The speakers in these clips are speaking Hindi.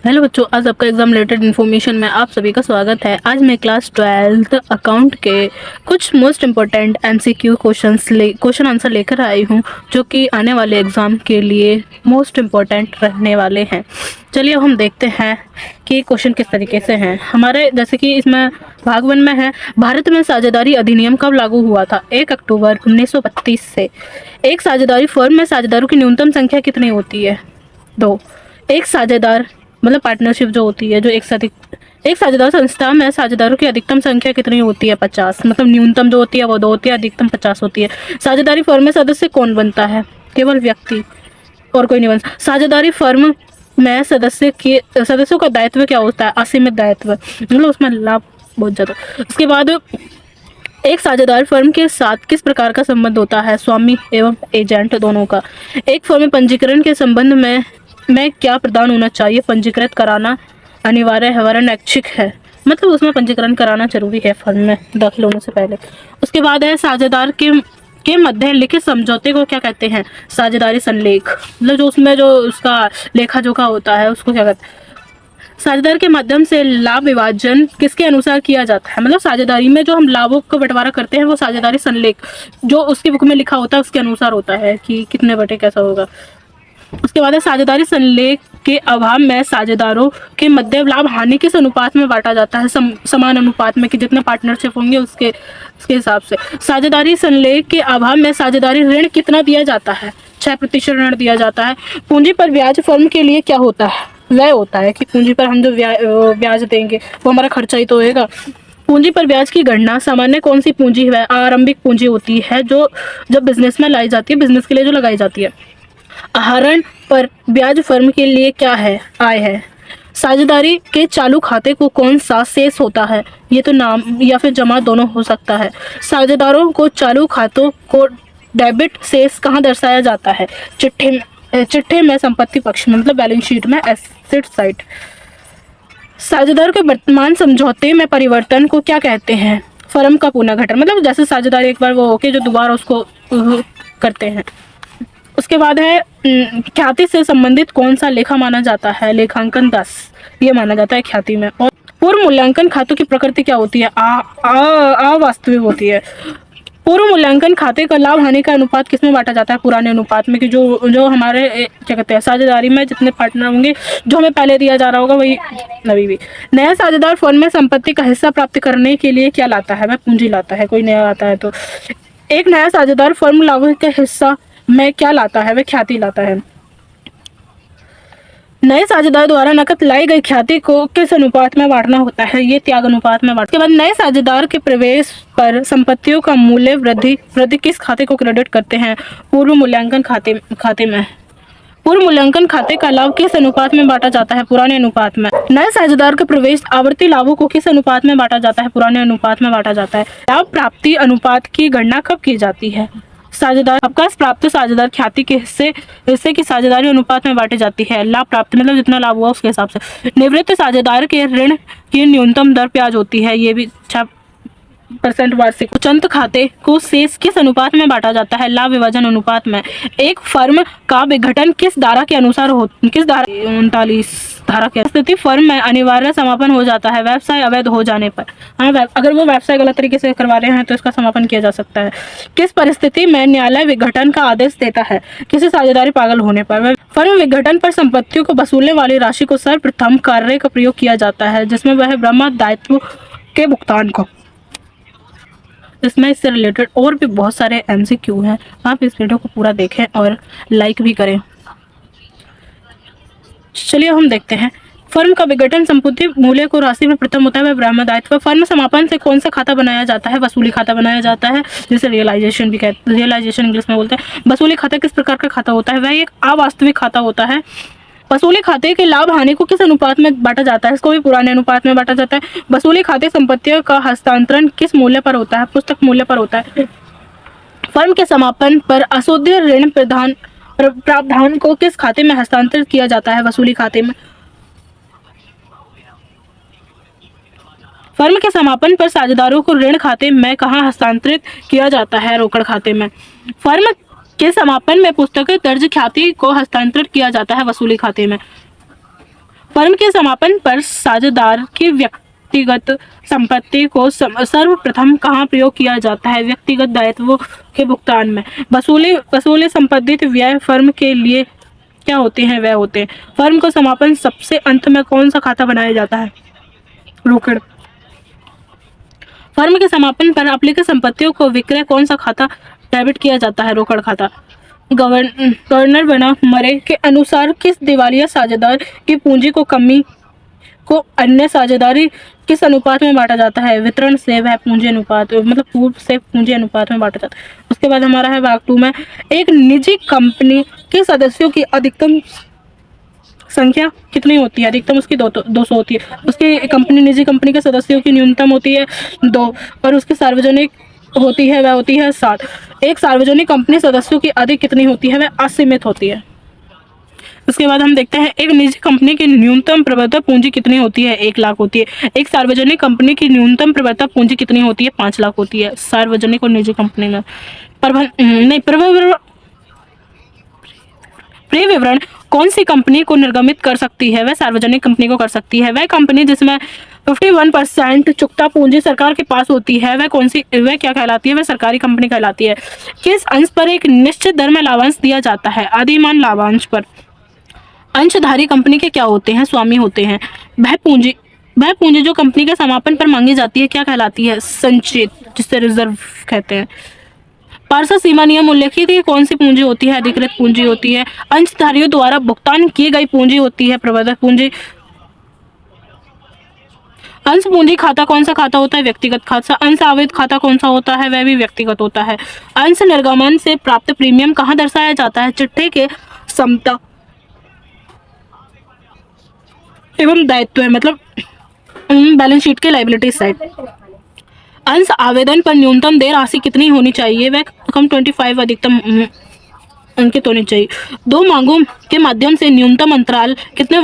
हेलो बच्चों, आज आपका एग्जाम रिलेटेड इन्फॉर्मेशन में आप सभी का स्वागत है। आज मैं क्लास 12th अकाउंट के कुछ most important MCQ question answer लेकर आई हूँ, जो कि आने वाले एग्ज़ाम के लिए मोस्ट इम्पोर्टेंट रहने वाले हैं। चलिए अब हम देखते हैं कि क्वेश्चन किस तरीके से हैं हमारे। जैसे कि इसमें भाग 1 में है, भारत में साझेदारी अधिनियम कब लागू हुआ था? 1 अक्टूबर 1932 से। एक साझेदारी फर्म में साझेदारों की न्यूनतम संख्या कितनी होती है? 2। एक साझेदार मतलब पार्टनरशिप जो होती है, जो एक साझेदार संस्था में साझेदारों की अधिकतम संख्या कितनी होती है? 50। मतलब न्यूनतम जो होती है वो 2 होती है, अधिकतम 50 होती है। साझेदारी फर्म में सदस्य कौन बनता है? केवल व्यक्ति, और कोई नहीं बनता। साझेदारी फर्म में सदस्यों का दायित्व क्या होता है? असीमित दायित्व, मतलब उसमें लाभ बहुत ज़्यादा। उसके बाद एक साझेदार फर्म के साथ किस प्रकार का संबंध होता है? स्वामी एवं एजेंट दोनों का। एक फर्म में पंजीकरण के संबंध में क्या प्रदान होना चाहिए? पंजीकृत कराना अनिवार्य है वरन ऐच्छिक है, मतलब उसमें पंजीकरण कराना जरूरी है फर्म में दाखिल होने से पहले। उसके बाद है साझेदार के मध्य लिखित समझौते को क्या कहते हैं? साझेदारी संलेख, मतलब जो उसमें जो उसका लेखा जोखा होता है उसको क्या कहते हैं? साझेदार के माध्यम से लाभ विभाजन किसके अनुसार किया जाता है? मतलब साझेदारी में जो हम लाभों का बंटवारा करते हैं वो साझेदारी संलेख जो उसकी बुक में लिखा होता है उसके अनुसार होता है कि कितने बटे कैसा होगा। उसके बाद है साझेदारी संलेख के अभाव में साझेदारों के मध्य लाभ हानि किस अनुपात में बांटा जाता है? समान अनुपात में, कि जितने पार्टनरशिप होंगे उसके हिसाब से। साझेदारी संलेख के अभाव में साझेदारी ऋण कितना दिया जाता है? 6% ऋण दिया जाता है। पूंजी पर ब्याज फर्म के लिए क्या होता है? व्यय होता है, कि पूंजी पर हम जो ब्याज देंगे वो हमारा खर्चा ही तो होएगा। पूंजी पर ब्याज की गणना सामान्य कौन सी पूंजी है? आरंभिक पूंजी होती है जो जब बिजनेस में लाई जाती है, बिजनेस के लिए जो लगाई जाती है। आहरण पर ब्याज फर्म के लिए क्या है? आय है। साझेदारी के चालू खाते को कौन सा शेष होता है? ये तो नाम या फिर जमा दोनों हो सकता है। साझेदारों को चालू खातों को डेबिट शेष कहाँ दर्शाया जाता है? चिट्ठे में संपत्ति पक्ष में, मतलब बैलेंस शीट में, एसेट साइड। साझेदारों के वर्तमान समझौते में परिवर्तन को क्या कहते हैं? फर्म का पुनर्गठन, मतलब जैसे साझेदार एक बार वो होके जो दोबारा उसको करते हैं। उसके बाद है ख्याति से संबंधित कौन सा लेखा माना जाता है? लेखांकन 10 ये माना जाता है ख्याति में। और पूर्व मूल्यांकन खातों की प्रकृति क्या होती है? अवास्तविक होती है। पूर्व मूल्यांकन खाते का लाभ हानि का अनुपात किसमें बांटा जाता है? पुराने अनुपात में, कि जो हमारे क्या कहते हैं साझेदारी में जितने पार्टनर होंगे जो हमें पहले दिया जा रहा होगा वही अभी भी। नया साझेदार फर्म में संपत्ति का हिस्सा प्राप्त करने के लिए क्या लाता है? वह पूंजी लाता है, कोई नया आता है तो। एक नया साझेदार फर्म लाभ का हिस्सा में क्या लाता है? वह ख्याति लाता है। नए साझेदार द्वारा नकद लाई गई ख्याति को किस अनुपात में बांटना होता है? ये त्याग अनुपात में बांटना। उसके बाद नए साझेदार के प्रवेश पर संपत्तियों का मूल्य वृद्धि किस खाते को क्रेडिट करते हैं? पूर्व मूल्यांकन खाते में। पूर्व मूल्यांकन खाते का लाभ किस अनुपात में बांटा जाता है? पुराने अनुपात में। नए साझेदार का प्रवेश आवर्ती लाभों को किस अनुपात में बांटा जाता है? पुराने अनुपात में बांटा जाता है। लाभ प्राप्ति अनुपात की गणना कब की जाती है? साझेदार अवकाश प्राप्त साझेदार ख्याति के हिस्से की साझेदारी अनुपात में बांटी जाती है। लाभ प्राप्ति मतलब जितना लाभ हुआ उसके हिसाब से। निवृत्त साझेदार के ऋण की न्यूनतम दर ब्याज होती है, ये भी 6% वार्षिक। उचंत खाते को शेष किस अनुपात में बांटा जाता है? लाभ विभाजन अनुपात में। एक फर्म का विघटन किस धारा के अनुसार किस धारा? 39 धारा के। स्थिति फर्म में अनिवार्य समापन हो जाता है व्यवसाय अवैध हो जाने पर। अगर वो व्यवसाय गलत तरीके से करवा रहे हैं तो इसका समापन किया जा सकता है। किस परिस्थिति में न्यायालय विघटन का आदेश देता है? किसी साझेदारी पागल होने पर। फर्म विघटन पर संपत्तियों को वसूलने वाली राशि को सर्वप्रथम कार्य का प्रयोग किया जाता है जिसमें वह ब्रह्म दायित्व के भुगतान को। इसमें इससे रिलेटेड और भी बहुत सारे एमसीक्यू हैं, आप इस वीडियो को पूरा देखें और लाइक भी करें। चलिए हम देखते हैं। फर्म का विघटन संपत्ति मूल्य को राशि में प्रथम होता है वह ब्रह्म दायित्व। फर्म समापन से कौन सा खाता बनाया जाता है? वसूली खाता बनाया जाता है, जिसे रियलाइजेशन भी कहते हैं, रियलाइजेशन इंग्लिश में बोलते हैं। वसूली खाता किस प्रकार का खाता होता है? वह एक अवास्तविक खाता होता है। वसूली खाते के लाभ हानि को किस अनुपात में बांटा जाता है? इसको भी पुराने अनुपात में बांटा जाता है। वसूली खाते संपत्तियों का हस्तांतरण किस मूल्य पर होता है? पुस्तक मूल्य पर होता है। फर्म के समापन पर अशुद्ध ऋण प्रावधान को किस खाते में हस्तांतरित किया जाता है? वसूली खाते में। फर्म के समापन पर साझेदारों को ऋण खाते में कहाँ हस्तांतरित किया जाता है? रोकड़ खाते में। फर्म के समापन में पुस्तक दर्ज ख्याति को हस्तांतरित किया जाता है वसूली खाते में। फर्म के समापन पर साझेदार की व्यक्तिगत संपत्ति को सर्वप्रथम कहाँ प्रयोग किया जाता है? व्यक्तिगत दायित्वों के भुगतान में। वसूली संबंधित व्यय फर्म के लिए क्या होते हैं? वह होते हैं। फर्म को समापन सबसे अंत में कौन सा खाता बनाया जाता है? रोकड़। फर्म के समापन पर अप्लिकेट संपत्तियों को विक्रय कौन सा खाता डेबिट किया जाता है? रोकड़ खाता। गवर्नर बना मरे के अनुसार किस दिवालिया साझेदार की पूंजी को कमी को अन्य साझेदारी किस अनुपात में बांटा जाता है? वितरण से वह पूंजी अनुपात, मतलब पूर्व से पूंजी अनुपात में बांटा जाता है। उसके बाद हमारा है भाग 2 में, एक निजी कंपनी के सदस्यों की अधिकतम संख्या कितनी होती है? अधिकतम उसकी 200 होती है। उसकी कंपनी, निजी कंपनी के सदस्यों की न्यूनतम होती है 2, और उसकी सार्वजनिक होती है, वह होती है 7। एक सार्वजनिक कंपनी सदस्यों की अधिक कितनी होती है? वह असीमित होती है। उसके बाद हम देखते हैं एक निजी कंपनी की न्यूनतम प्रवर्तक पूंजी कितनी होती है? 1 लाख होती है। एक सार्वजनिक कंपनी की न्यूनतम प्रवर्तक पूंजी कितनी होती है? 5 लाख होती है। सार्वजनिक और निजी कंपनी में प्रिय विवरण कौन सी कंपनी को निर्गमित कर सकती है? वह सार्वजनिक कंपनी को कर सकती है। वह कंपनी जिसमें 51% चुकता पूंजी सरकार के पास होती है, वह कौन सी, वह क्या कहलाती है? वह सरकारी कंपनी कहलाती है। किस अंश पर एक निश्चित दर में लाभांश दिया जाता है? अधिमान लाभांश पर। अंशधारी कंपनी के क्या होते हैं? स्वामी होते हैं। वह पूंजी जो कंपनी के समापन पर मांगी जाती है क्या कहलाती है? संचित, जिसे रिजर्व कहते हैं। पार्षद सीमा नियम उल्लेखित है कौन सी पूंजी होती है? अधिकृत पूंजी होती है। अंशधारियों द्वारा भुगतान की गई पूंजी होती है प्रवर्तक पूंजी। अंश पूंजी खाता कौन सा खाता होता है? व्यक्तिगत खाता। अंश आवेद खाता कौन सा होता है? वह भी व्यक्तिगत होता है। अंश निर्गमन से प्राप्त प्रीमियम कहाँ दर्शाया जाता है? चिट्ठे के समता एवं दायित्व है, मतलब बैलेंस शीट के लायबिलिटी साइड। अंश आवेदन पर न्यूनतम देय राशि कितनी होनी चाहिए? वह कम 25 अधिकतम अंकित होनी चाहिए। 2 मांगों के माध्यम से न्यूनतम अंतराल कितने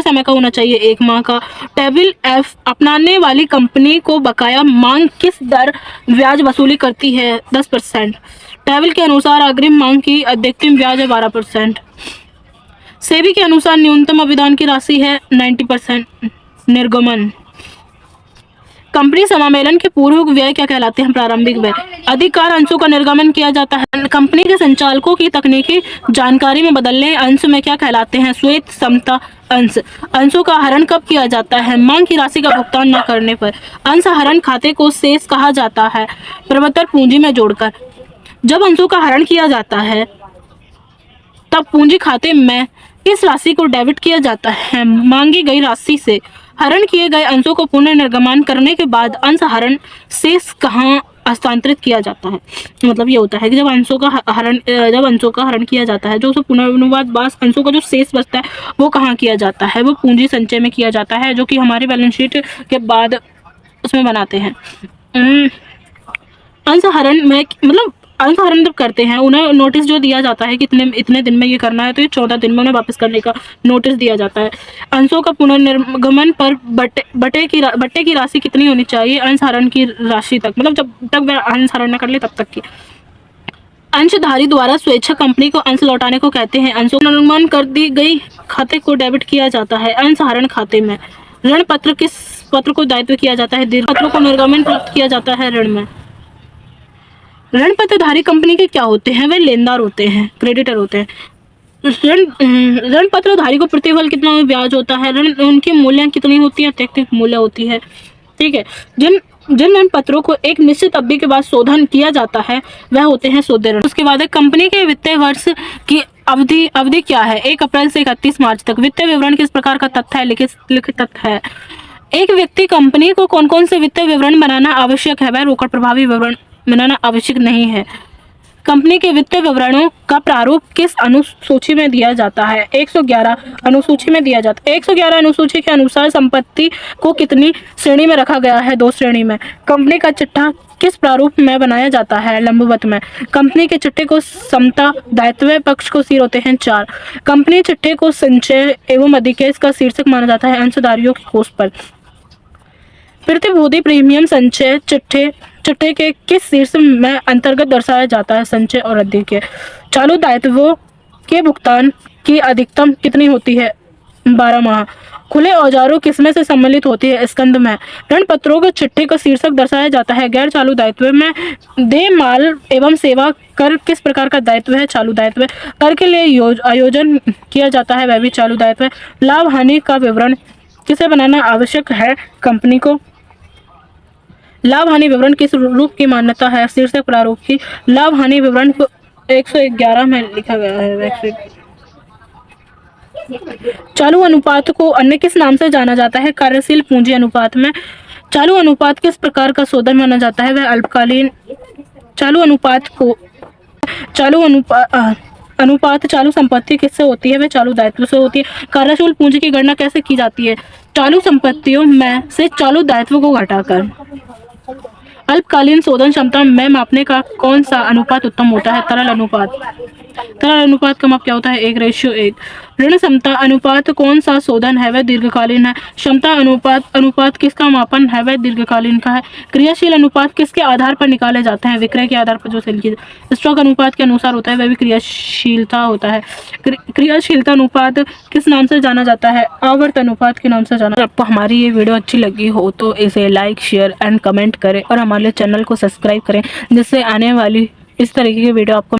समय का होना चाहिए? 1 माह का। टेबल F अपनाने वाली कंपनी को बकाया मांग किस दर ब्याज वसूली करती है? 10%। टेबल के अनुसार अग्रिम मांग की अधिकतम ब्याज है 12%। सेबी के अनुसार न्यूनतम अभिदान की राशि है 90%। निर्गमन कंपनी समामेलन के पूर्व व्यय क्या कहलाते हैं? प्रारंभिक व्यय। अधिकार अंशों का निर्गमन किया जाता है। कंपनी के संचालकों की तकनीकी जानकारी में बदलने अंश में क्या कहलाते हैं? श्वेत समता अंश। अंशों का हरण कब किया जाता है? मांग की राशि का भुगतान न करने पर। अंश हरण खाते को शेष कहा जाता है प्रवर्तक पूंजी में जोड़कर। जब अंशों का हरण किया जाता है तब पूंजी खाते में किस राशि को डेबिट किया जाता है? मांगी गई राशि से। हरण किए गए अंशों को पुनर्निर्गमन करने के बाद अंश हरण शेष कहाँ हस्तांतरित किया जाता है? मतलब ये होता है कि जब अंशों का हरण किया जाता है, जो पुनर्नुवाद बाद अंशों का जो शेष बचता है वो कहाँ किया जाता है? वो पूंजी संचय में किया जाता है, जो कि हमारे बैलेंस शीट के बाद उसमें बनाते हैं। अंश हरण में मतलब अंश हरण जब करते हैं उन्हें नोटिस जो दिया जाता है कि इतने दिन में ये करना है, तो ये 14 दिन में उन्हें वापस करने का नोटिस दिया जाता है। अंशों का पुनर्निर्गमन पर बट्टे की राशि कितनी होनी चाहिए? अंश हरण की राशि तक, मतलब जब तक वह अंश हरण न कर ले तब तक की। अंशधारी द्वारा स्वेच्छा कंपनी को अंश लौटाने को कहते हैं। अंशों का निर्गमन कर दी गई खाते को डेबिट किया जाता है अंश हरण खाते में। ऋण पत्र किस पत्र को दायित्व किया जाता है? दीर्घ पत्रों को निर्गमन प्राप्त किया जाता है ऋण में। ऋण पत्रधारी कंपनी के क्या होते हैं? वे लेनदार होते हैं, क्रेडिटर होते हैं। ऋण पत्रधारी को प्रतिफल कितना ब्याज होता है? ऋण उनकी मूल्य कितनी होती है? अत्यधिक मूल्य होती है। ठीक है। जिन ऋण पत्रों को एक निश्चित अवधि के बाद शोधन किया जाता है वह होते हैं सौदे ऋण। उसके बाद कंपनी के वित्तीय वर्ष की अवधि क्या है? 1 अप्रैल से 31 मार्च तक। वित्तीय विवरण किस प्रकार का तथ्य है? लिखित तथ्य है। एक व्यक्ति कंपनी को कौन कौन से वित्तीय विवरण बनाना आवश्यक है? वह रोकड़ प्रभावी विवरण बनाना आवश्यक नहीं है। कंपनी के वित्तीय विवरणों का प्रारूप किस अनुसूची में दिया जाता है? 111 अनुसूची में दिया जाता है। 111 अनुसूची के अनुसार संपत्ति को कितनी श्रेणी में रखा गया है? 2 श्रेणी में। कंपनी का चिट्ठा किस प्रारूप में बनाया जाता है? लंबवत में। कंपनी के चिट्ठे को समता दायित्व पक्ष को सिर होते हैं 4। कंपनी चिट्ठे को संचय एवं अधिकेश का शीर्षक माना जाता है अंशधारियों के कोष पर। प्रतिभूति प्रीमियम संचय चिट्ठे के किस शीर्ष में अंतर्गत दर्शाया जाता है? संचय और अधिकेय। चालू दायित्वों के भुगतान की अधिकतम कितनी होती है? 12 माह। खुले औजारों किसमें से सम्मिलित होती है? स्कंद में। ऋण पत्रों के चिट्ठे का शीर्षक दर्शाया जाता है? गैर चालू दायित्व में। देय माल एवं सेवा कर किस प्रकार का दायित्व है? चालू दायित्व। कर के लिए आयोजन किया जाता है? वह भी चालू दायित्व। लाभ हानि का विवरण किसे बनाना आवश्यक है? कंपनी को। लाभ हानि विवरण किस रूप की मान्यता है? शीर्षक प्रारूप की। लाभ हानि विवरण को 111 में लिखा गया है। चालू अनुपात को अन्य किस नाम से जाना जाता है? कार्यशील पूंजी अनुपात में। चालू अनुपात किस प्रकार का शोधन माना जाता है? वह अल्पकालीन। चालू अनुपात को अनुपात चालू संपत्ति किससे होती है? वह चालू दायित्व से होती है। कार्यशील पूंजी की गणना कैसे की जाती है? चालू संपत्तियों में से चालू दायित्व को घटाकर। अल्पकालीन शोधन क्षमता में मापने का कौन सा अनुपात उत्तम होता है? तरल अनुपात। तरल अनुपात का माप क्या होता है? 1:1। ऋण क्षमता अनुपात कौन सा शोधन है? वह दीर्घकालीन है। क्षमता अनुपात किसका मापन है? वह दीर्घकालीन का है। क्रियाशील अनुपात किसके आधार पर निकाले जाते हैं? विक्रय के आधार पर जो सेल की स्टॉक अनुपात के अनुसार होता है, वह भी क्रियाशीलता होता है। क्रियाशीलता अनुपात किस नाम से जाना जाता है? आवर्त अनुपात के नाम से जाना। अगर आपको हमारी ये वीडियो अच्छी लगी हो तो इसे लाइक, शेयर एंड कमेंट करें और हमारे चैनल को सब्सक्राइब करें, जिससे आने वाली इस तरीके की वीडियो आपको